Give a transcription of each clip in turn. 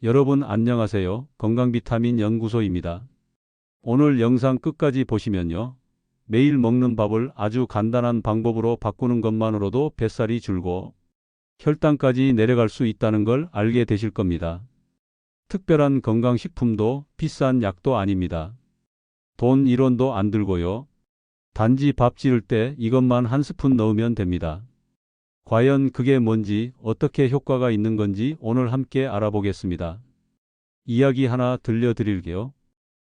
여러분 안녕하세요. 건강비타민 연구소입니다. 오늘 영상 끝까지 보시면요. 매일 먹는 밥을 아주 간단한 방법으로 바꾸는 것만으로도 뱃살이 줄고 혈당까지 내려갈 수 있다는 걸 알게 되실 겁니다. 특별한 건강식품도 비싼 약도 아닙니다. 돈 1원도 안 들고요. 단지 밥 지을 때 이것만 한 스푼 넣으면 됩니다. 과연 그게 뭔지, 어떻게 효과가 있는 건지 오늘 함께 알아보겠습니다. 이야기 하나 들려드릴게요.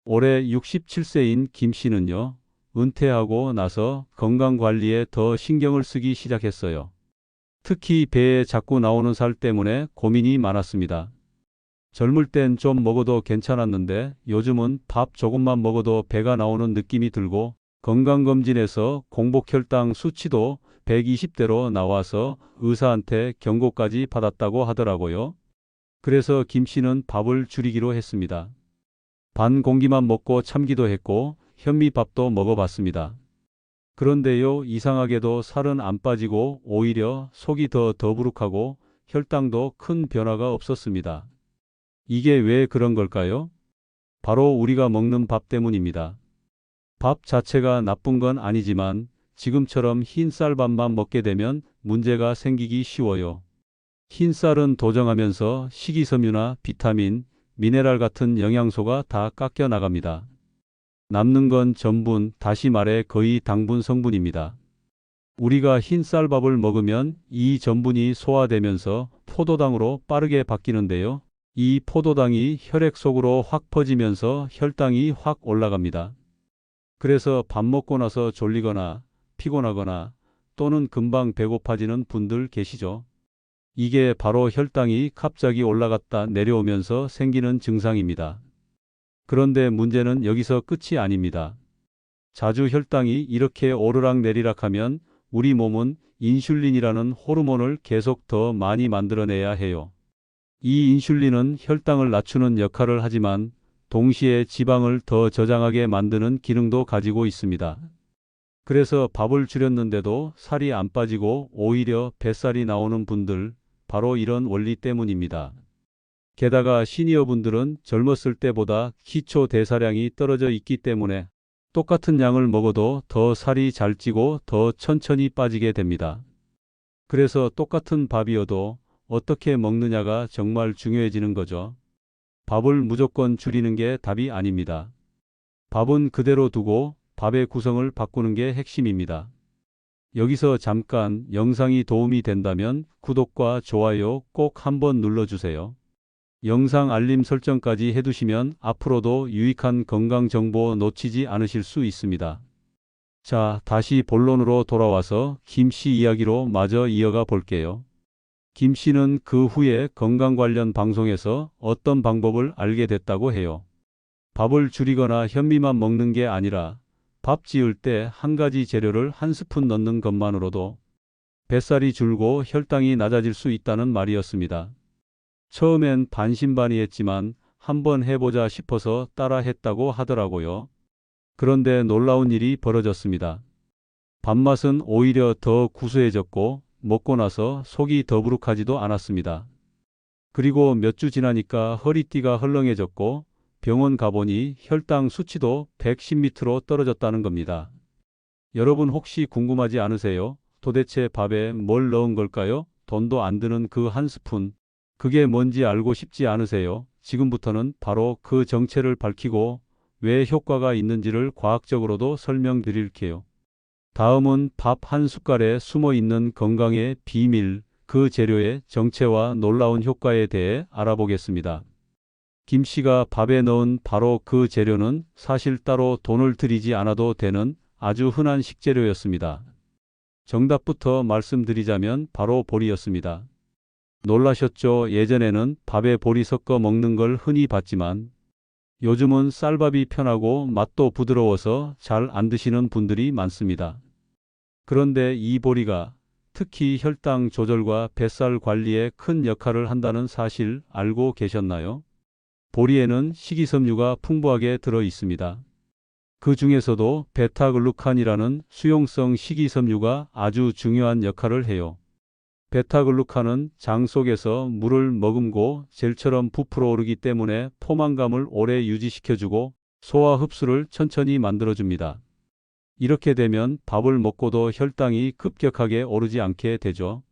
올해 67세인 김 씨는요, 은퇴하고 나서 건강관리에 더 신경을 쓰기 시작했어요. 특히 배에 자꾸 나오는 살 때문에 고민이 많았습니다. 젊을 땐 좀 먹어도 괜찮았는데 요즘은 밥 조금만 먹어도 배가 나오는 느낌이 들고 건강검진에서 공복혈당 수치도 120대로 나와서 의사한테 경고까지 받았다고 하더라고요. 그래서 김 씨는 밥을 줄이기로 했습니다. 반 공기만 먹고 참기도 했고 현미밥도 먹어봤습니다. 그런데요, 이상하게도 살은 안 빠지고 오히려 속이 더 더부룩하고 혈당도 큰 변화가 없었습니다. 이게 왜 그런 걸까요? 바로 우리가 먹는 밥 때문입니다. 밥 자체가 나쁜 건 아니지만 지금처럼 흰 쌀밥만 먹게 되면 문제가 생기기 쉬워요. 흰 쌀은 도정하면서 식이섬유나 비타민, 미네랄 같은 영양소가 다 깎여 나갑니다. 남는 건 전분, 다시 말해 거의 당분 성분입니다. 우리가 흰 쌀밥을 먹으면 이 전분이 소화되면서 포도당으로 빠르게 바뀌는데요. 이 포도당이 혈액 속으로 확 퍼지면서 혈당이 확 올라갑니다. 그래서 밥 먹고 나서 졸리거나 피곤하거나 또는 금방 배고파지는 분들 계시죠? 이게 바로 혈당이 갑자기 올라갔다 내려오면서 생기는 증상입니다. 그런데 문제는 여기서 끝이 아닙니다. 자주 혈당이 이렇게 오르락내리락 하면 우리 몸은 인슐린이라는 호르몬을 계속 더 많이 만들어내야 해요. 이 인슐린은 혈당을 낮추는 역할을 하지만 동시에 지방을 더 저장하게 만드는 기능도 가지고 있습니다. 그래서 밥을 줄였는데도 살이 안 빠지고 오히려 뱃살이 나오는 분들, 바로 이런 원리 때문입니다. 게다가 시니어분들은 젊었을 때보다 기초 대사량이 떨어져 있기 때문에 똑같은 양을 먹어도 더 살이 잘 찌고 더 천천히 빠지게 됩니다. 그래서 똑같은 밥이어도 어떻게 먹느냐가 정말 중요해지는 거죠. 밥을 무조건 줄이는 게 답이 아닙니다. 밥은 그대로 두고 밥의 구성을 바꾸는 게 핵심입니다. 여기서 잠깐 영상이 도움이 된다면 구독과 좋아요 꼭 한번 눌러주세요. 영상 알림 설정까지 해두시면 앞으로도 유익한 건강 정보 놓치지 않으실 수 있습니다. 자, 다시 본론으로 돌아와서 김 씨 이야기로 마저 이어가 볼게요. 김 씨는 그 후에 건강 관련 방송에서 어떤 방법을 알게 됐다고 해요. 밥을 줄이거나 현미만 먹는 게 아니라 밥 지을 때 한 가지 재료를 한 스푼 넣는 것만으로도 뱃살이 줄고 혈당이 낮아질 수 있다는 말이었습니다. 처음엔 반신반의했지만 한번 해보자 싶어서 따라 했다고 하더라고요. 그런데 놀라운 일이 벌어졌습니다. 밥맛은 오히려 더 구수해졌고 먹고 나서 속이 더부룩하지도 않았습니다. 그리고 몇 주 지나니까 허리띠가 헐렁해졌고 병원 가보니 혈당 수치도 110 밑으로 떨어졌다는 겁니다. 여러분 혹시 궁금하지 않으세요? 도대체 밥에 뭘 넣은 걸까요? 돈도 안 드는 그 한 스푼. 그게 뭔지 알고 싶지 않으세요? 지금부터는 바로 그 정체를 밝히고 왜 효과가 있는지를 과학적으로도 설명드릴게요. 다음은 밥 한 숟갈에 숨어 있는 건강의 비밀, 그 재료의 정체와 놀라운 효과에 대해 알아보겠습니다. 김 씨가 밥에 넣은 바로 그 재료는 사실 따로 돈을 들이지 않아도 되는 아주 흔한 식재료였습니다. 정답부터 말씀드리자면 바로 보리였습니다. 놀라셨죠? 예전에는 밥에 보리 섞어 먹는 걸 흔히 봤지만 요즘은 쌀밥이 편하고 맛도 부드러워서 잘 안 드시는 분들이 많습니다. 그런데 이 보리가 특히 혈당 조절과 뱃살 관리에 큰 역할을 한다는 사실 알고 계셨나요? 보리에는 식이섬유가 풍부하게 들어 있습니다. 그 중에서도 베타글루칸이라는 수용성 식이섬유가 아주 중요한 역할을 해요. 베타글루칸은 장 속에서 물을 머금고 젤처럼 부풀어 오르기 때문에 포만감을 오래 유지시켜주고 소화 흡수를 천천히 만들어줍니다. 이렇게 되면 밥을 먹고도 혈당이 급격하게 오르지 않게 되죠.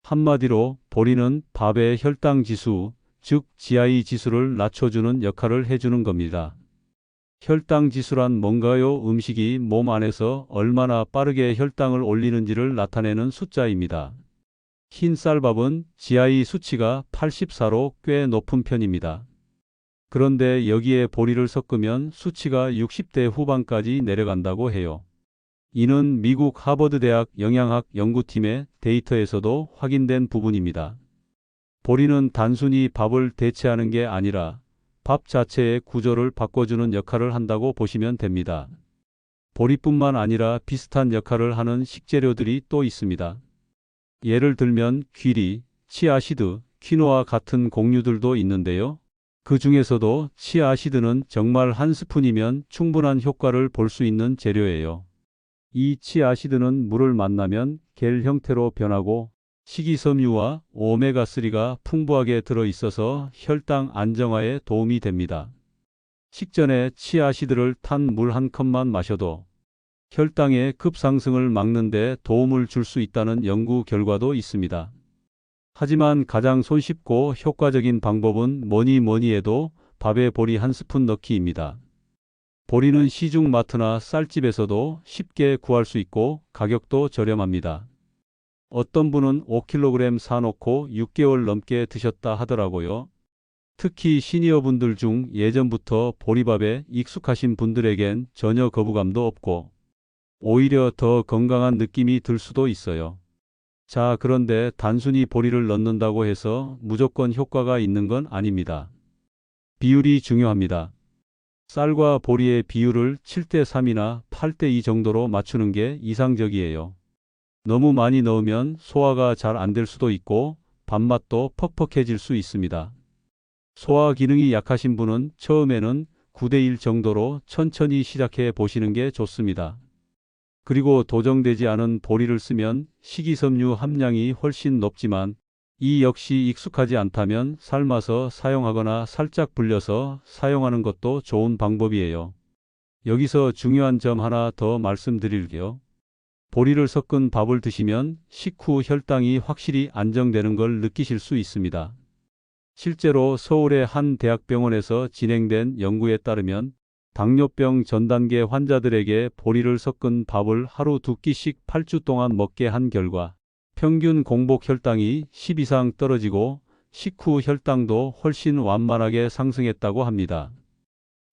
한마디로 보리는 밥의 혈당 지수, 즉 GI 지수를 낮춰주는 역할을 해주는 겁니다. 혈당 지수란 뭔가요? 음식이 몸 안에서 얼마나 빠르게 혈당을 올리는지를 나타내는 숫자입니다. 흰 쌀밥은 GI 수치가 84로 꽤 높은 편입니다. 그런데 여기에 보리를 섞으면 수치가 60대 후반까지 내려간다고 해요. 이는 미국 하버드대학 영양학 연구팀의 데이터에서도 확인된 부분입니다. 보리는 단순히 밥을 대체하는 게 아니라 밥 자체의 구조를 바꿔주는 역할을 한다고 보시면 됩니다. 보리뿐만 아니라 비슷한 역할을 하는 식재료들이 또 있습니다. 예를 들면 귀리, 치아시드, 퀴노아 같은 곡류들도 있는데요. 그 중에서도 치아시드는 정말 한 스푼이면 충분한 효과를 볼 수 있는 재료예요. 이 치아시드는 물을 만나면 겔 형태로 변하고 식이섬유와 오메가3가 풍부하게 들어있어서 혈당 안정화에 도움이 됩니다. 식전에 치아시드를 탄 물 한 컵만 마셔도 혈당의 급상승을 막는 데 도움을 줄 수 있다는 연구 결과도 있습니다. 하지만 가장 손쉽고 효과적인 방법은 뭐니 해도 밥에 보리 한 스푼 넣기입니다. 보리는 시중 마트나 쌀집에서도 쉽게 구할 수 있고 가격도 저렴합니다. 어떤 분은 5kg 사놓고 6개월 넘게 드셨다 하더라고요. 특히 시니어분들 중 예전부터 보리밥에 익숙하신 분들에겐 전혀 거부감도 없고 오히려 더 건강한 느낌이 들 수도 있어요. 자, 그런데 단순히 보리를 넣는다고 해서 무조건 효과가 있는 건 아닙니다. 비율이 중요합니다. 쌀과 보리의 비율을 7대3이나 8대2 정도로 맞추는 게 이상적이에요. 너무 많이 넣으면 소화가 잘 안 될 수도 있고 밥맛도 퍽퍽해질 수 있습니다. 소화 기능이 약하신 분은 처음에는 9대1 정도로 천천히 시작해 보시는 게 좋습니다. 그리고 도정되지 않은 보리를 쓰면 식이섬유 함량이 훨씬 높지만 이 역시 익숙하지 않다면 삶아서 사용하거나 살짝 불려서 사용하는 것도 좋은 방법이에요. 여기서 중요한 점 하나 더 말씀드릴게요. 보리를 섞은 밥을 드시면 식후 혈당이 확실히 안정되는 걸 느끼실 수 있습니다. 실제로 서울의 한 대학병원에서 진행된 연구에 따르면 당뇨병 전 단계 환자들에게 보리를 섞은 밥을 하루 2끼씩 8주 동안 먹게 한 결과 평균 공복 혈당이 10 이상 떨어지고 식후 혈당도 훨씬 완만하게 상승했다고 합니다.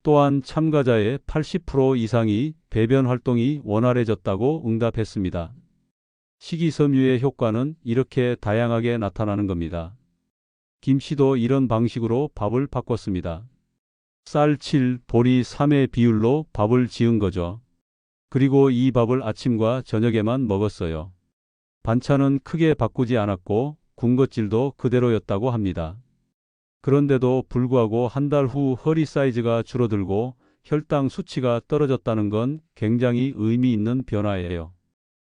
또한 참가자의 80% 이상이 배변 활동이 원활해졌다고 응답했습니다. 식이섬유의 효과는 이렇게 다양하게 나타나는 겁니다. 김씨도 이런 방식으로 밥을 바꿨습니다. 쌀 7, 보리 3의 비율로 밥을 지은 거죠. 그리고 이 밥을 아침과 저녁에만 먹었어요. 반찬은 크게 바꾸지 않았고 군것질도 그대로였다고 합니다. 그런데도 불구하고 한 달 후 허리 사이즈가 줄어들고 혈당 수치가 떨어졌다는 건 굉장히 의미 있는 변화예요.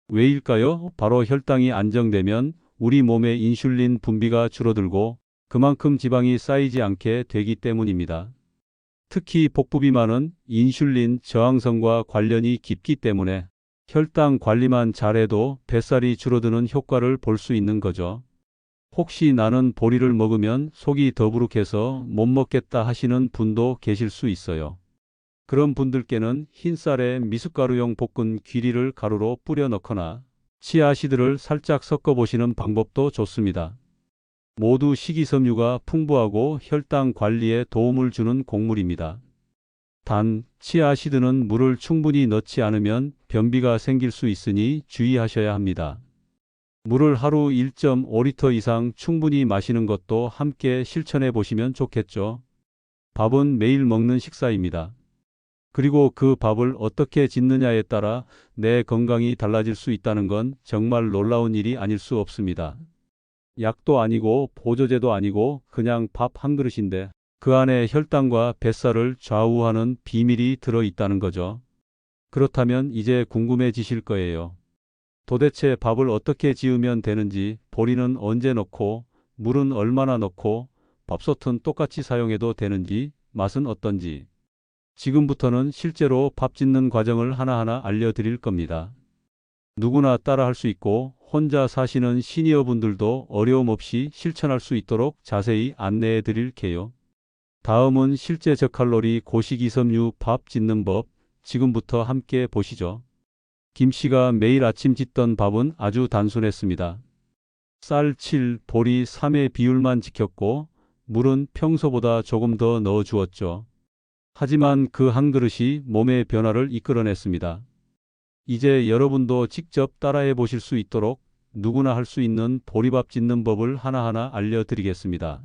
왜일까요? 바로 혈당이 안정되면 우리 몸의 인슐린 분비가 줄어들고 그만큼 지방이 쌓이지 않게 되기 때문입니다. 특히 복부 비만은 인슐린 저항성과 관련이 깊기 때문에 혈당 관리만 잘해도 뱃살이 줄어드는 효과를 볼 수 있는 거죠. 혹시 나는 보리를 먹으면 속이 더부룩해서 못 먹겠다 하시는 분도 계실 수 있어요. 그런 분들께는 흰쌀에 미숫가루용 볶은 귀리를 가루로 뿌려 넣거나 치아시드를 살짝 섞어 보시는 방법도 좋습니다. 모두 식이섬유가 풍부하고 혈당 관리에 도움을 주는 곡물입니다. 단, 치아시드는 물을 충분히 넣지 않으면 변비가 생길 수 있으니 주의하셔야 합니다. 물을 하루 1.5리터 이상 충분히 마시는 것도 함께 실천해 보시면 좋겠죠. 밥은 매일 먹는 식사입니다. 그리고 그 밥을 어떻게 짓느냐에 따라 내 건강이 달라질 수 있다는 건 정말 놀라운 일이 아닐 수 없습니다. 약도 아니고 보조제도 아니고 그냥 밥 한 그릇인데 그 안에 혈당과 뱃살을 좌우하는 비밀이 들어 있다는 거죠. 그렇다면 이제 궁금해지실 거예요. 도대체 밥을 어떻게 지으면 되는지, 보리는 언제 넣고, 물은 얼마나 넣고, 밥솥은 똑같이 사용해도 되는지, 맛은 어떤지. 지금부터는 실제로 밥 짓는 과정을 하나하나 알려드릴 겁니다. 누구나 따라 할 수 있고 혼자 사시는 시니어분들도 어려움 없이 실천할 수 있도록 자세히 안내해 드릴게요. 다음은 실제 저칼로리 고식이섬유 밥 짓는 법, 지금부터 함께 보시죠. 김씨가 매일 아침 짓던 밥은 아주 단순했습니다. 쌀 7, 보리 3의 비율만 지켰고 물은 평소보다 조금 더 넣어 주었죠. 하지만 그 한 그릇이 몸의 변화를 이끌어냈습니다. 이제 여러분도 직접 따라해 보실 수 있도록 누구나 할 수 있는 보리밥 짓는 법을 하나하나 알려드리겠습니다.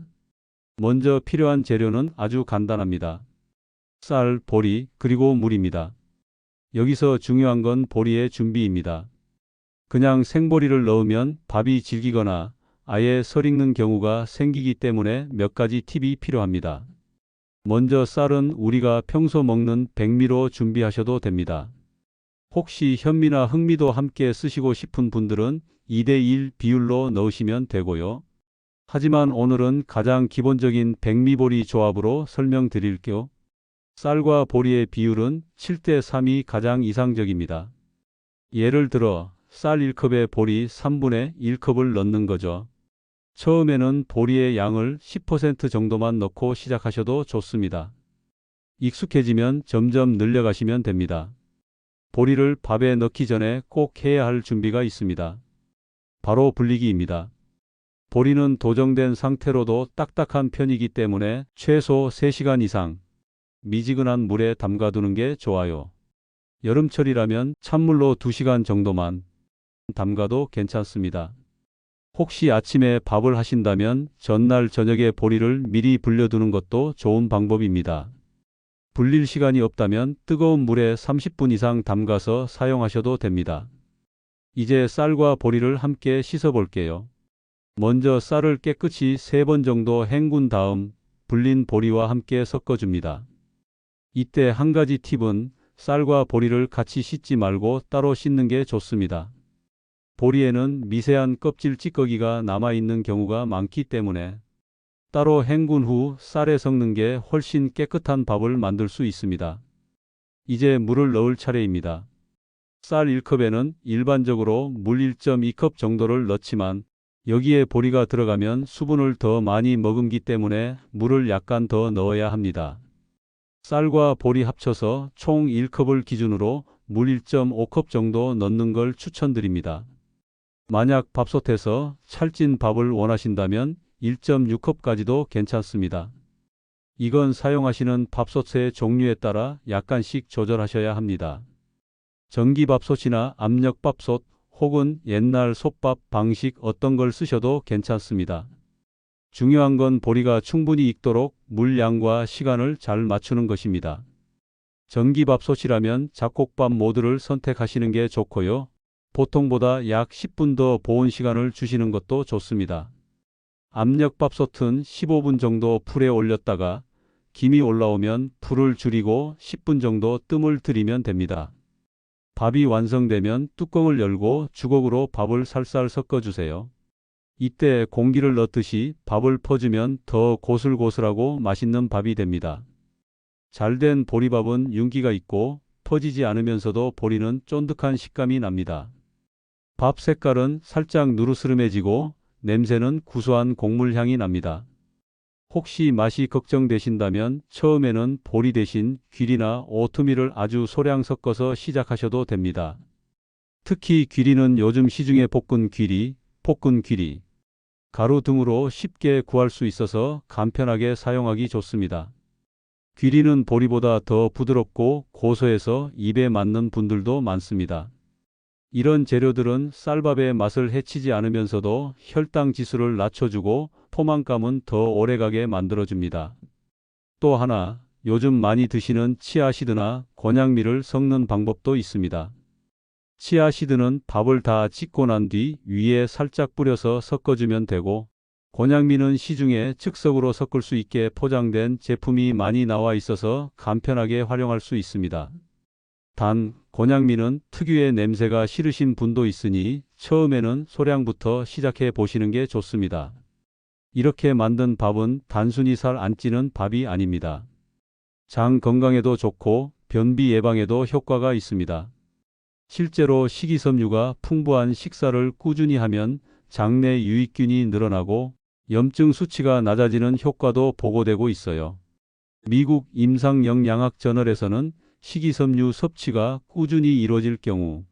먼저 필요한 재료는 아주 간단합니다. 쌀, 보리, 그리고 물입니다. 여기서 중요한 건 보리의 준비입니다. 그냥 생보리를 넣으면 밥이 질기거나 아예 설익는 경우가 생기기 때문에 몇 가지 팁이 필요합니다. 먼저 쌀은 우리가 평소 먹는 백미로 준비하셔도 됩니다. 혹시 현미나 흑미도 함께 쓰시고 싶은 분들은 2대1 비율로 넣으시면 되고요. 하지만 오늘은 가장 기본적인 백미보리 조합으로 설명드릴게요. 쌀과 보리의 비율은 7대3이 가장 이상적입니다. 예를 들어 쌀 1컵에 보리 3분의 1컵을 넣는 거죠. 처음에는 보리의 양을 10% 정도만 넣고 시작하셔도 좋습니다. 익숙해지면 점점 늘려가시면 됩니다. 보리를 밥에 넣기 전에 꼭 해야 할 준비가 있습니다. 바로 불리기입니다. 보리는 도정된 상태로도 딱딱한 편이기 때문에 최소 3시간 이상 미지근한 물에 담가두는 게 좋아요. 여름철이라면 찬물로 2시간 정도만 담가도 괜찮습니다. 혹시 아침에 밥을 하신다면 전날 저녁에 보리를 미리 불려두는 것도 좋은 방법입니다. 불릴 시간이 없다면 뜨거운 물에 30분 이상 담가서 사용하셔도 됩니다. 이제 쌀과 보리를 함께 씻어 볼게요. 먼저 쌀을 깨끗이 3번 정도 헹군 다음 불린 보리와 함께 섞어줍니다. 이때 한 가지 팁은 쌀과 보리를 같이 씻지 말고 따로 씻는 게 좋습니다. 보리에는 미세한 껍질 찌꺼기가 남아있는 경우가 많기 때문에 따로 헹군 후 쌀에 섞는 게 훨씬 깨끗한 밥을 만들 수 있습니다. 이제 물을 넣을 차례입니다. 쌀 1컵에는 일반적으로 물 1.2컵 정도를 넣지만 여기에 보리가 들어가면 수분을 더 많이 머금기 때문에 물을 약간 더 넣어야 합니다. 쌀과 보리 합쳐서 총 1컵을 기준으로 물 1.5컵 정도 넣는 걸 추천드립니다. 만약 밥솥에서 찰진 밥을 원하신다면 1.6컵까지도 괜찮습니다. 이건 사용하시는 밥솥의 종류에 따라 약간씩 조절하셔야 합니다. 전기밥솥이나 압력밥솥 혹은 옛날 솥밥 방식 어떤 걸 쓰셔도 괜찮습니다. 중요한 건 보리가 충분히 익도록 물 양과 시간을 잘 맞추는 것입니다. 전기밥솥이라면 잡곡밥 모드를 선택하시는 게 좋고요. 보통보다 약 10분 더 보온 시간을 주시는 것도 좋습니다. 압력밥솥은 15분 정도 풀에 올렸다가 김이 올라오면 불을 줄이고 10분 정도 뜸을 들이면 됩니다. 밥이 완성되면 뚜껑을 열고 주걱으로 밥을 살살 섞어주세요. 이때 공기를 넣듯이 밥을 퍼주면 더 고슬고슬하고 맛있는 밥이 됩니다. 잘된 보리밥은 윤기가 있고 퍼지지 않으면서도 보리는 쫀득한 식감이 납니다. 밥 색깔은 살짝 누르스름해지고 냄새는 구수한 곡물 향이 납니다. 혹시 맛이 걱정되신다면 처음에는 보리 대신 귀리나 오트밀을 아주 소량 섞어서 시작하셔도 됩니다. 특히 귀리는 요즘 시중에 볶은 귀리, 가루 등으로 쉽게 구할 수 있어서 간편하게 사용하기 좋습니다. 귀리는 보리보다 더 부드럽고 고소해서 입에 맞는 분들도 많습니다. 이런 재료들은 쌀밥의 맛을 해치지 않으면서도 혈당 지수를 낮춰주고 포만감은 더 오래가게 만들어줍니다. 또 하나, 요즘 많이 드시는 치아시드나 곤약밀을 섞는 방법도 있습니다. 치아시드는 밥을 다 짓고 난 뒤 위에 살짝 뿌려서 섞어주면 되고, 곤약밀은 시중에 즉석으로 섞을 수 있게 포장된 제품이 많이 나와 있어서 간편하게 활용할 수 있습니다. 단 곤약미는 특유의 냄새가 싫으신 분도 있으니 처음에는 소량부터 시작해 보시는 게 좋습니다. 이렇게 만든 밥은 단순히 살 안 찌는 밥이 아닙니다. 장 건강에도 좋고 변비 예방에도 효과가 있습니다. 실제로 식이섬유가 풍부한 식사를 꾸준히 하면 장내 유익균이 늘어나고 염증 수치가 낮아지는 효과도 보고되고 있어요. 미국 임상영양학 저널에서는 식이섬유 섭취가 꾸준히 이루어질 경우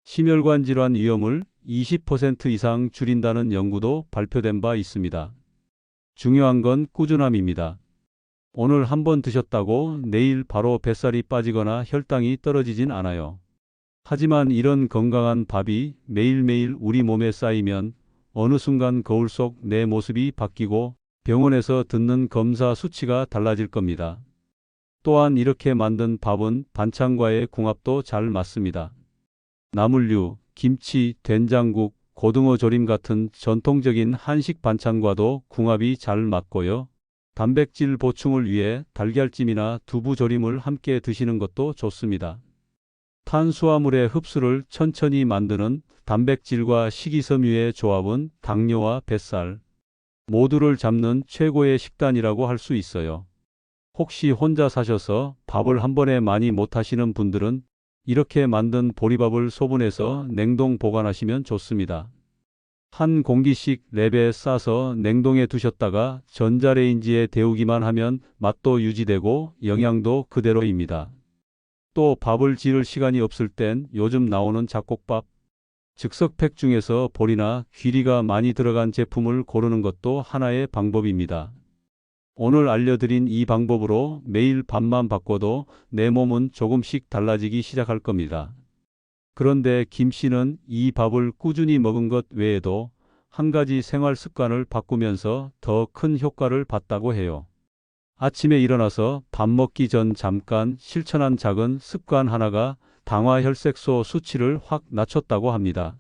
심혈관 질환 위험을 20% 이상 줄인다는 연구도 발표된 바 있습니다. 중요한 건 꾸준함입니다. 오늘 한번 드셨다고 내일 바로 뱃살이 빠지거나 혈당이 떨어지진 않아요. 하지만 이런 건강한 밥이 매일매일 우리 몸에 쌓이면 어느 순간 거울 속 내 모습이 바뀌고 병원에서 듣는 검사 수치가 달라질 겁니다. 또한 이렇게 만든 밥은 반찬과의 궁합도 잘 맞습니다. 나물류, 김치, 된장국, 고등어 조림 같은 전통적인 한식 반찬과도 궁합이 잘 맞고요. 단백질 보충을 위해 달걀찜이나 두부 조림을 함께 드시는 것도 좋습니다. 탄수화물의 흡수를 천천히 만드는 단백질과 식이섬유의 조합은 당뇨와 뱃살 모두를 잡는 최고의 식단이라고 할 수 있어요. 혹시 혼자 사셔서 밥을 한 번에 많이 못 하시는 분들은 이렇게 만든 보리밥을 소분해서 냉동 보관하시면 좋습니다. 한 공기씩 랩에 싸서 냉동해 두셨다가 전자레인지에 데우기만 하면 맛도 유지되고 영양도 그대로입니다. 또 밥을 지을 시간이 없을 땐 요즘 나오는 잡곡밥, 즉석팩 중에서 보리나 귀리가 많이 들어간 제품을 고르는 것도 하나의 방법입니다. 오늘 알려드린 이 방법으로 매일 밥만 바꿔도 내 몸은 조금씩 달라지기 시작할 겁니다. 그런데 김 씨는 이 밥을 꾸준히 먹은 것 외에도 한 가지 생활 습관을 바꾸면서 더 큰 효과를 봤다고 해요. 아침에 일어나서 밥 먹기 전 잠깐 실천한 작은 습관 하나가 당화혈색소 수치를 확 낮췄다고 합니다.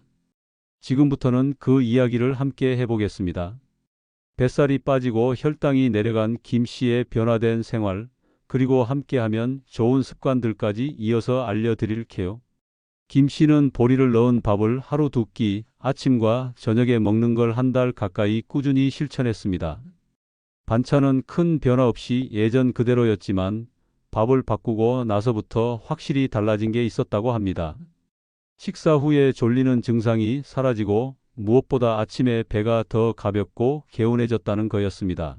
지금부터는 그 이야기를 함께 해보겠습니다. 뱃살이 빠지고 혈당이 내려간 김 씨의 변화된 생활, 그리고 함께하면 좋은 습관들까지 이어서 알려드릴게요. 김 씨는 보리를 넣은 밥을 하루 2끼, 아침과 저녁에 먹는 걸 한 달 가까이 꾸준히 실천했습니다. 반찬은 큰 변화 없이 예전 그대로였지만 밥을 바꾸고 나서부터 확실히 달라진 게 있었다고 합니다. 식사 후에 졸리는 증상이 사라지고 무엇보다 아침에 배가 더 가볍고 개운해졌다는 거였습니다.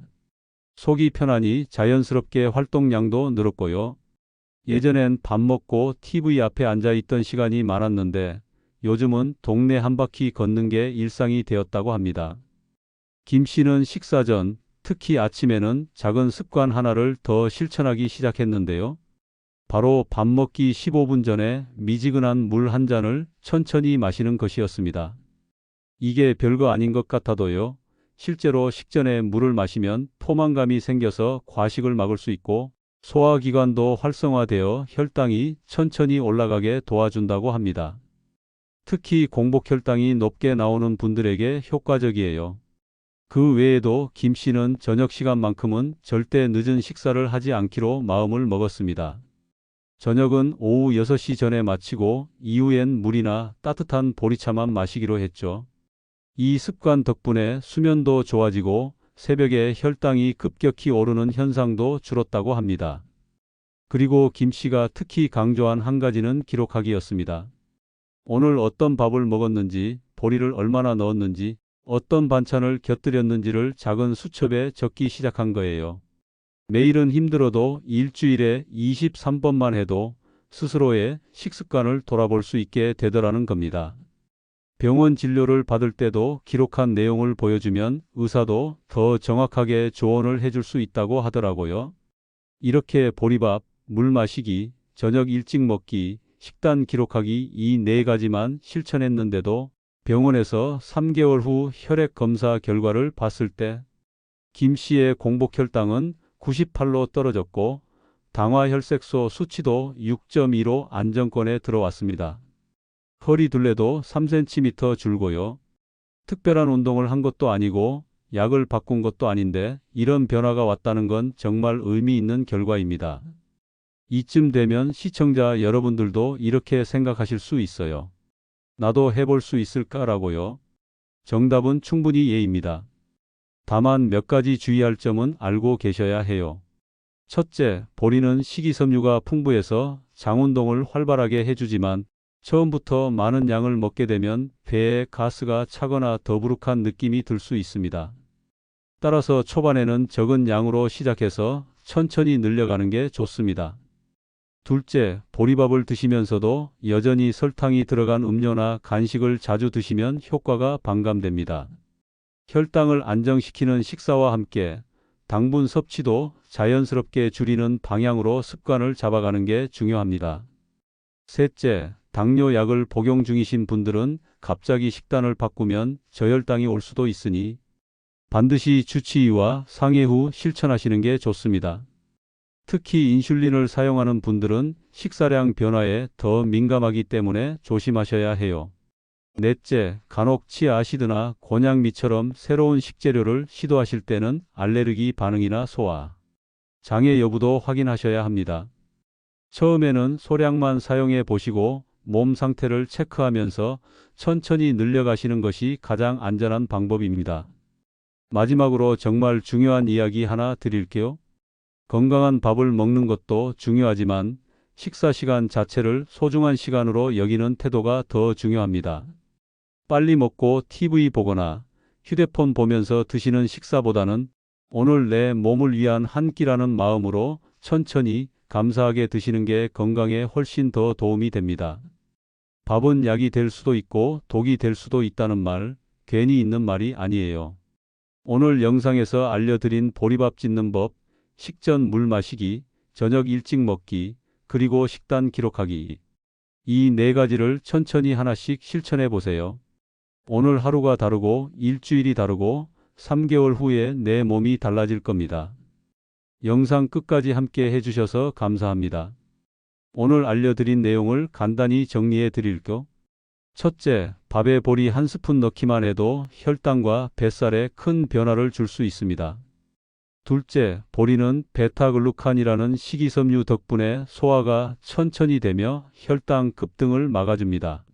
속이 편하니 자연스럽게 활동량도 늘었고요. 예전엔 밥 먹고 TV 앞에 앉아 있던 시간이 많았는데 요즘은 동네 한 바퀴 걷는 게 일상이 되었다고 합니다. 김 씨는 식사 전, 특히 아침에는 작은 습관 하나를 더 실천하기 시작했는데요. 바로 밥 먹기 15분 전에 미지근한 물 한 잔을 천천히 마시는 것이었습니다. 이게 별거 아닌 것 같아도요. 실제로 식전에 물을 마시면 포만감이 생겨서 과식을 막을 수 있고 소화기관도 활성화되어 혈당이 천천히 올라가게 도와준다고 합니다. 특히 공복혈당이 높게 나오는 분들에게 효과적이에요. 그 외에도 김 씨는 저녁 시간만큼은 절대 늦은 식사를 하지 않기로 마음을 먹었습니다. 저녁은 오후 6시 전에 마치고 이후엔 물이나 따뜻한 보리차만 마시기로 했죠. 이 습관 덕분에 수면도 좋아지고 새벽에 혈당이 급격히 오르는 현상도 줄었다고 합니다. 그리고 김 씨가 특히 강조한 한 가지는 기록하기였습니다. 오늘 어떤 밥을 먹었는지, 보리를 얼마나 넣었는지, 어떤 반찬을 곁들였는지를 작은 수첩에 적기 시작한 거예요. 매일은 힘들어도 일주일에 23번만 해도 스스로의 식습관을 돌아볼 수 있게 되더라는 겁니다. 병원 진료를 받을 때도 기록한 내용을 보여주면 의사도 더 정확하게 조언을 해줄 수 있다고 하더라고요. 이렇게 보리밥, 물 마시기, 저녁 일찍 먹기, 식단 기록하기 이 4가지만 실천했는데도 병원에서 3개월 후 혈액 검사 결과를 봤을 때 김 씨의 공복혈당은 98로 떨어졌고 당화혈색소 수치도 6.2로 안정권에 들어왔습니다. 허리 둘레도 3cm 줄고요. 특별한 운동을 한 것도 아니고 약을 바꾼 것도 아닌데 이런 변화가 왔다는 건 정말 의미 있는 결과입니다. 이쯤 되면 시청자 여러분들도 이렇게 생각하실 수 있어요. 나도 해볼 수 있을까라고요? 정답은 충분히 예입니다. 다만 몇 가지 주의할 점은 알고 계셔야 해요. 첫째, 보리는 식이섬유가 풍부해서 장 운동을 활발하게 해주지만 처음부터 많은 양을 먹게 되면 배에 가스가 차거나 더부룩한 느낌이 들 수 있습니다. 따라서 초반에는 적은 양으로 시작해서 천천히 늘려가는 게 좋습니다. 둘째, 보리밥을 드시면서도 여전히 설탕이 들어간 음료나 간식을 자주 드시면 효과가 반감됩니다. 혈당을 안정시키는 식사와 함께 당분 섭취도 자연스럽게 줄이는 방향으로 습관을 잡아가는 게 중요합니다. 셋째, 당뇨 약을 복용 중이신 분들은 갑자기 식단을 바꾸면 저혈당이 올 수도 있으니 반드시 주치의와 상의 후 실천하시는 게 좋습니다. 특히 인슐린을 사용하는 분들은 식사량 변화에 더 민감하기 때문에 조심하셔야 해요. 넷째, 간혹 치아아시드나 곤약미처럼 새로운 식재료를 시도하실 때는 알레르기 반응이나 소화, 장애 여부도 확인하셔야 합니다. 처음에는 소량만 사용해 보시고 몸 상태를 체크하면서 천천히 늘려가시는 것이 가장 안전한 방법입니다. 마지막으로 정말 중요한 이야기 하나 드릴게요. 건강한 밥을 먹는 것도 중요하지만 식사 시간 자체를 소중한 시간으로 여기는 태도가 더 중요합니다. 빨리 먹고 TV 보거나 휴대폰 보면서 드시는 식사보다는 오늘 내 몸을 위한 한 끼라는 마음으로 천천히 감사하게 드시는 게 건강에 훨씬 더 도움이 됩니다. 밥은 약이 될 수도 있고 독이 될 수도 있다는 말, 괜히 있는 말이 아니에요. 오늘 영상에서 알려드린 보리밥 짓는 법, 식전 물 마시기, 저녁 일찍 먹기, 그리고 식단 기록하기. 이 네 가지를 천천히 하나씩 실천해 보세요. 오늘 하루가 다르고 일주일이 다르고 3개월 후에 내 몸이 달라질 겁니다. 영상 끝까지 함께 해주셔서 감사합니다. 오늘 알려드린 내용을 간단히 정리해 드릴게요. 첫째, 밥에 보리 한 스푼 넣기만 해도 혈당과 뱃살에 큰 변화를 줄 수 있습니다. 둘째, 보리는 베타글루칸이라는 식이섬유 덕분에 소화가 천천히 되며 혈당 급등을 막아줍니다.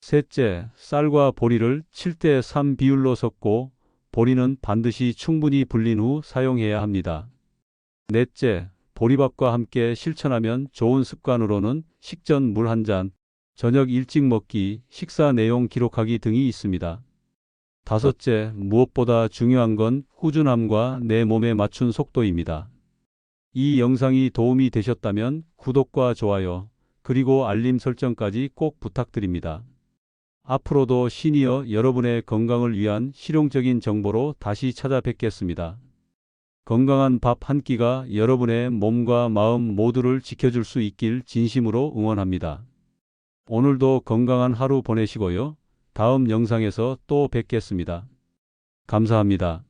셋째, 쌀과 보리를 7대3 비율로 섞고 보리는 반드시 충분히 불린 후 사용해야 합니다. 넷째, 보리밥과 함께 실천하면 좋은 습관으로는 식전 물 한 잔, 저녁 일찍 먹기, 식사 내용 기록하기 등이 있습니다. 다섯째, 무엇보다 중요한 건 꾸준함과 내 몸에 맞춘 속도입니다. 이 영상이 도움이 되셨다면 구독과 좋아요, 그리고 알림 설정까지 꼭 부탁드립니다. 앞으로도 시니어 여러분의 건강을 위한 실용적인 정보로 다시 찾아뵙겠습니다. 건강한 밥 한 끼가 여러분의 몸과 마음 모두를 지켜줄 수 있길 진심으로 응원합니다. 오늘도 건강한 하루 보내시고요. 다음 영상에서 또 뵙겠습니다. 감사합니다.